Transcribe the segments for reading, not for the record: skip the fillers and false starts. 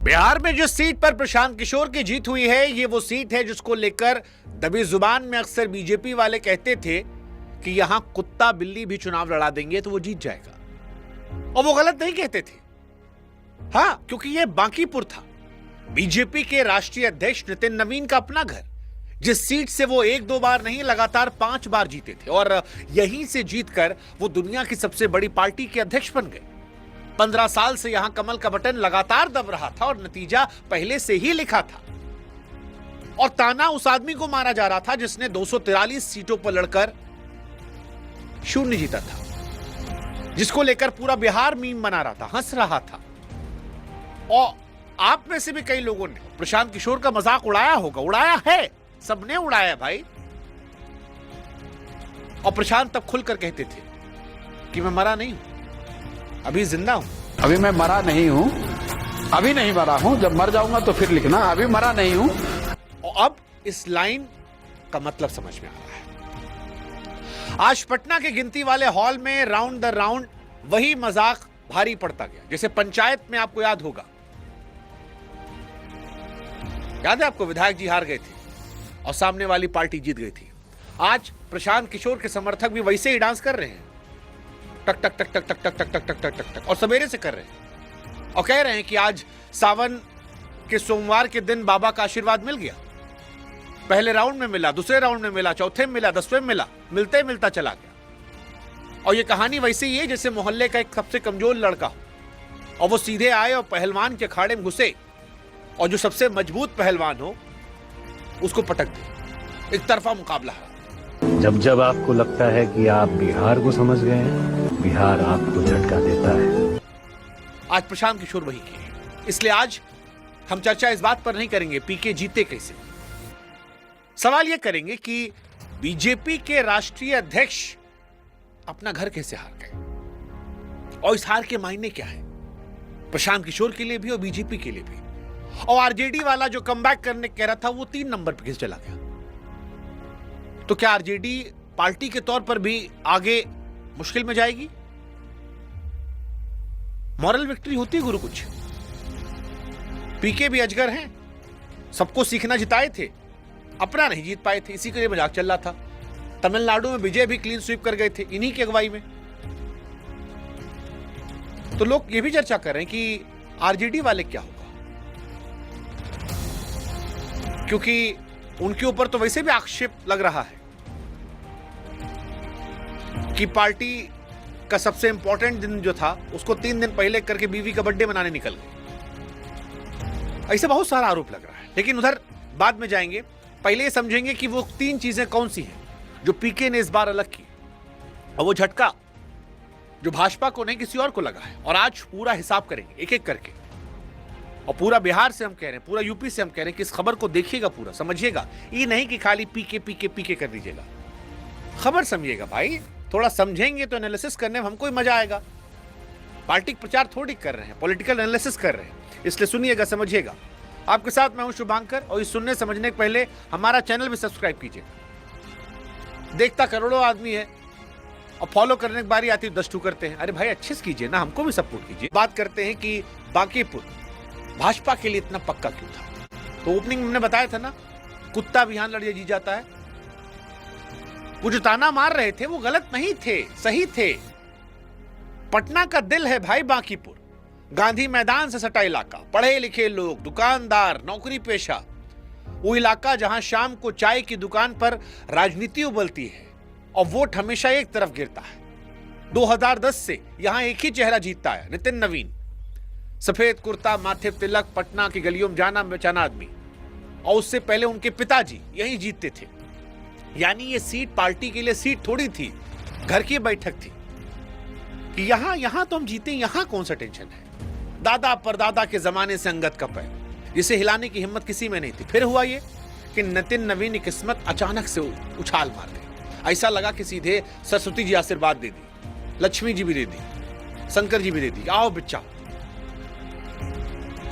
बिहार में जिस सीट पर प्रशांत किशोर की जीत हुई है, ये वो सीट है जिसको लेकर दबी जुबान में अक्सर बीजेपी वाले कहते थे कि यहां कुत्ता बिल्ली भी चुनाव लड़ा देंगे तो वो जीत जाएगा। और वो गलत नहीं कहते थे। हां, क्योंकि ये बांकीपुर था, बीजेपी के राष्ट्रीय अध्यक्ष नितिन नवीन का अपना घर, जिस सीट से वो एक दो बार नहीं लगातार 5 बार जीते थे और यहीं से जीतकर वो दुनिया की सबसे बड़ी पार्टी के अध्यक्ष बन गए। 15 साल से यहां कमल का बटन लगातार दब रहा था और नतीजा पहले से ही लिखा था। और ताना उस आदमी को मारा जा रहा था जिसने 243 सीटों पर लड़कर शून्य जीता था, जिसको लेकर पूरा बिहार मीम बना रहा था, हंस रहा था। और आप में से भी कई लोगों ने प्रशांत किशोर का मजाक उड़ाया होगा, उड़ाया है, सबने उड़ाया भाई। और प्रशांत तब खुलकर कहते थे कि मैं मरा नहीं हूं, अभी जिंदा हूं। अभी मैं मरा नहीं हूं, अभी नहीं मरा हूं, जब मर जाऊंगा तो फिर लिखना अभी मरा नहीं हूं। और अब इस लाइन का मतलब समझ में आ रहा है। आज पटना के गिनती वाले हॉल में राउंड द राउंड वही मजाक भारी पड़ता गया। जैसे पंचायत में आपको याद होगा, याद है आपको, विधायक जी हार गए थे और सामने वाली पार्टी जीत गई थी। आज प्रशांत किशोर के समर्थक भी वैसे ही डांस कर रहे हैं, टक टक टक टक टक टक टक टक टक टक टक टक, और सवेरे से कर रहे हैं और कह रहे हैं कि आज सावन के सोमवार के दिन बाबा का आशीर्वाद मिल गया। पहले राउंड में मिला, दूसरे राउंड में मिला, चौथे में मिला, 10वें में मिला, मिलते मिलता चला गया। और ये कहानी वैसे ही है जैसे मोहल्ले का एक सबसे कमजोर लड़का हो और वो सीधे आए और पहलवान के अखाड़े में घुसे और जो सबसे मजबूत पहलवान हो उसको पटक दे। एक तरफा मुकाबला है। जब जब आपको लगता है कि आप बिहार को समझ गए हैं, बिहार आपको झटका देता है। आज प्रशांत किशोर वही के, इसलिए आज हम चर्चा इस बात पर नहीं करेंगे पीके जीते कैसे। सवाल यह करेंगे कि बीजेपी के राष्ट्रीय अध्यक्ष अपना घर कैसे हार गए और इस हार के मायने क्या है प्रशांत किशोर के लिए भी और बीजेपी के लिए भी। और आरजेडी वाला जो कमबैक करने कह रहा था वो 3 नंबर पर कैसे चला गया। तो क्या आरजेडी पार्टी के तौर पर भी आगे मुश्किल में जाएगी? मॉरल विक्ट्री होती है गुरु कुछ। पीके भी अजगर हैं, सबको सीखना जिताए थे, अपना नहीं जीत पाए थे, इसी के लिए मजाक चल रहा था। तमिलनाडु में विजय भी क्लीन स्वीप कर गए थे इन्हीं की अगुवाई में। तो लोग ये भी चर्चा कर रहे हैं कि आरजेडी वाले क्या होगा, क्योंकि उनके ऊपर तो वैसे भी आक्षेप लग रहा है कि पार्टी का सबसे इंपॉर्टेंट दिन जो था उसको 3 दिन पहले करके बीवी का बर्थडे मनाने निकल गए। ऐसे बहुत सारा आरोप लग रहा है, लेकिन उधर बाद में जाएंगे। पहले ये समझेंगे कि वो 3 चीजें कौन सी हैं जो पीके ने इस बार अलग की और वो झटका जो भाजपा को नहीं किसी और को लगा है। और आज पूरा हिसाब करेंगे एक एक करके। और पूरा बिहार से हम कह रहे हैं, पूरा यूपी से हम कह रहे हैं कि इस खबर को देखिएगा, पूरा समझिएगा। ये नहीं कि खाली पीके पीके पीके कर दीजिएगा, खबर समझिएगा भाई। थोड़ा समझेंगे तो एनालिसिस करने में हमको ही मजा आएगा। पार्टी प्रचार थोड़ी कर रहे हैं, पॉलिटिकल एनालिसिस कर रहे हैं, इसलिए सुनिएगा, समझिएगा। आपके साथ मैं हूं शुभांकर और इस सुनने समझने के पहले हमारा चैनल भी सब्सक्राइब कीजिए। देखता करोड़ों आदमी है और फॉलो करने की बारी आती है 10 करते हैं। अरे भाई अच्छे से कीजिए ना, हमको भी सपोर्ट कीजिए। बात करते हैं कि बांकीपुर भाजपा के लिए इतना पक्का क्यों था। तो ओपनिंग में हमने बताया था ना, कुत्ता भी यहां लड़िए जी जाता है। वो जो ताना मार रहे थे वो गलत नहीं थे, सही थे। पटना का दिल है भाई बांकीपुर, गांधी मैदान से सटा इलाका, पढ़े लिखे लोग, दुकानदार, नौकरी पेशा, वो इलाका जहां शाम को चाय की दुकान पर राजनीति उबलती है और वोट हमेशा एक तरफ गिरता है। 2010 से यहां एक ही चेहरा जीतता है, नितिन नवीन। सफेद कुर्ता, माथे तिलक, पटना की गलियों में जाना पहचाना आदमी। और उससे पहले उनके पिताजी यहीं जीतते थे। यानी ये सीट पार्टी के लिए सीट थोड़ी थी, घर की बैठक थी कि यहां तो हम जीते, यहां कौन सा टेंशन है। दादा परदादा के जमाने से अंगत का पैर, जिसे हिलाने की हिम्मत किसी में नहीं थी। फिर हुआ ये कि नितिन नवीन की किस्मत अचानक से उछाल मार गई। ऐसा लगा कि सीधे सरस्वती जी आशीर्वाद दे दी, लक्ष्मी जी भी दे दी, शंकर जी भी दे दी, आओ बच्चा।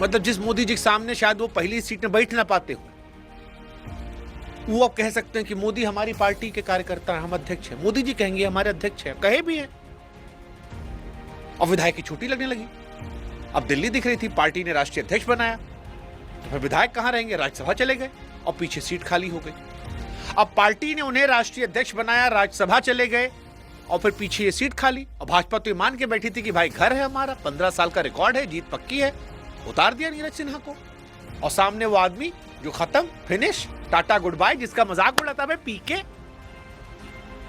मतलब जिस मोदी जी के सामने शायद वो पहली सीट में बैठ ना पाते हो, वो अब कह सकते हैं कि मोदी हमारी पार्टी के कार्यकर्ता हैं, हम अध्यक्ष हैं। मोदी जी कहेंगे हमारे अध्यक्ष हैं, कहे भी हैं। और विधायक की छुट्टी लगने लगी। अब दिल्ली दिख रही थी, पार्टी ने राष्ट्रीय अध्यक्ष बनाया, तो फिर विधायक कहां रहेंगे? राज्यसभा चले गए और पीछे सीट खाली हो गई। अब पार्टी ने उन्हें राष्ट्रीय अध्यक्ष बनाया, राज्यसभा चले गए और फिर पीछे ये सीट खाली। और भाजपा तो ये मान के बैठी थी कि भाई घर है हमारा, 15 साल का रिकॉर्ड है, जीत पक्की है, उतार दिया नीरज सिन्हा को। और सामने वो आदमी जो खत्म, फिनिश, टाटा गुड बाय, जिसका मजाक उड़ाता है पीके।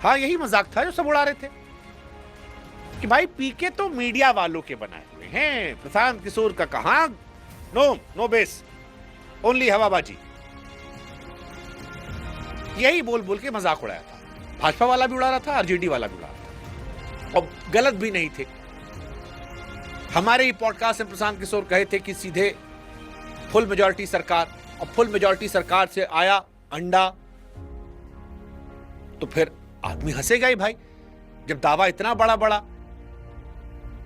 हाँ, यही मजाक था जो सब उड़ा रहे थे कि भाई पीके तो मीडिया वालों के बनाए हुए हैं, प्रशांत किशोर का कहां, नो बेस, ओनली हवाबाजी। यही बोल बोल के मजाक उड़ाया था। भाजपा वाला भी उड़ा रहा था, आरजेडी वाला भी उड़ा रहा था, और गलत भी नहीं थे। हमारे ही पॉडकास्ट में प्रशांत किशोर कहे थे कि सीधे फुल मेजॉरिटी सरकार, और फुल मेजॉरिटी सरकार से आया अंडा, तो फिर आदमी हंसेगा ही भाई। जब दावा इतना बड़ा बड़ा,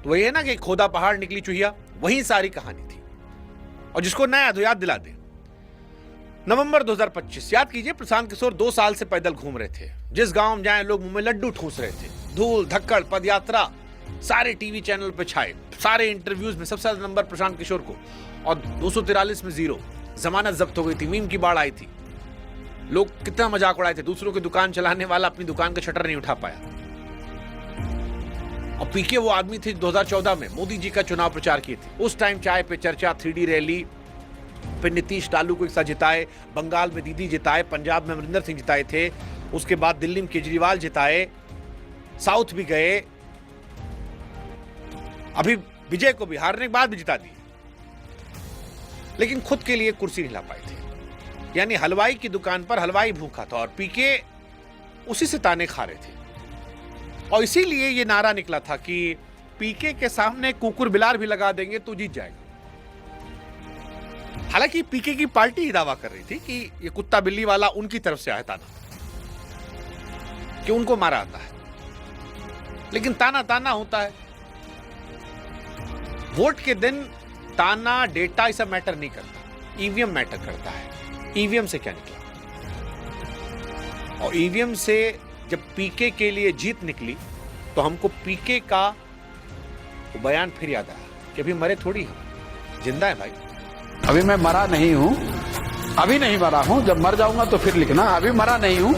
तो वही है ना कि खोदा पहाड़ निकली चुहिया, वही सारी कहानी थी। और जिसको नया तो याद दिला दे, नवंबर 2025, याद कीजिए, प्रशांत किशोर 2 साल से पैदल घूम रहे थे। जिस गांव में जाए लोग मुंह में लड्डू ठूस रहे थे। धूल धक्कड़ पदयात्रा, सारे टीवी चैनल पे छाए, सारे इंटरव्यूज में सबसे ज्यादा नंबर प्रशांत किशोर को, और 243 में 0। जमानत जब्त हो गई थी, मीम की बाढ़ आई थी, लोग कितना मजाक उड़ाए थे। दूसरों की दुकान चलाने वाला अपनी दुकान का शटर नहीं उठा पाया। और पीके वो आदमी थे 2014 में मोदी जी का चुनाव प्रचार किए थे। उस टाइम चाय पे चर्चा, 3D रैली, फिर नीतीश लालू को एक साथ जिताए, बंगाल में दीदी जिताए, पंजाब में अमरिंदर सिंह जिताए थे, उसके बाद दिल्ली में केजरीवाल जिताए, साउथ भी गए, अभी विजय को भी हारने के बाद भी जिता दिए, लेकिन खुद के लिए कुर्सी नहीं ला पाए थे। यानी हलवाई की दुकान पर हलवाई भूखा था, और पीके उसी से ताने खा रहे थे। और इसीलिए ये नारा निकला था कि पीके के सामने कुकुर बिलार भी लगा देंगे तो जीत जाएगा। हालांकि पीके की पार्टी ही दावा कर रही थी कि ये कुत्ता बिल्ली वाला उनकी तरफ से आया ताना, कि उनको मारा आता है, लेकिन ताना ताना होता है। वोट के दिन ताना, डेटा, ये सब मैटर नहीं करता, ईवीएम मैटर करता है। ईवीएम से क्या निकला, और ईवीएम से जब पीके के लिए जीत निकली, तो हमको पीके का वो बयान फिर याद आया कि अभी मरे थोड़ी हम, जिंदा है भाई। अभी मैं मरा नहीं हूं, अभी नहीं मरा हूं, जब मर जाऊंगा तो फिर लिखना, अभी मरा नहीं हूं,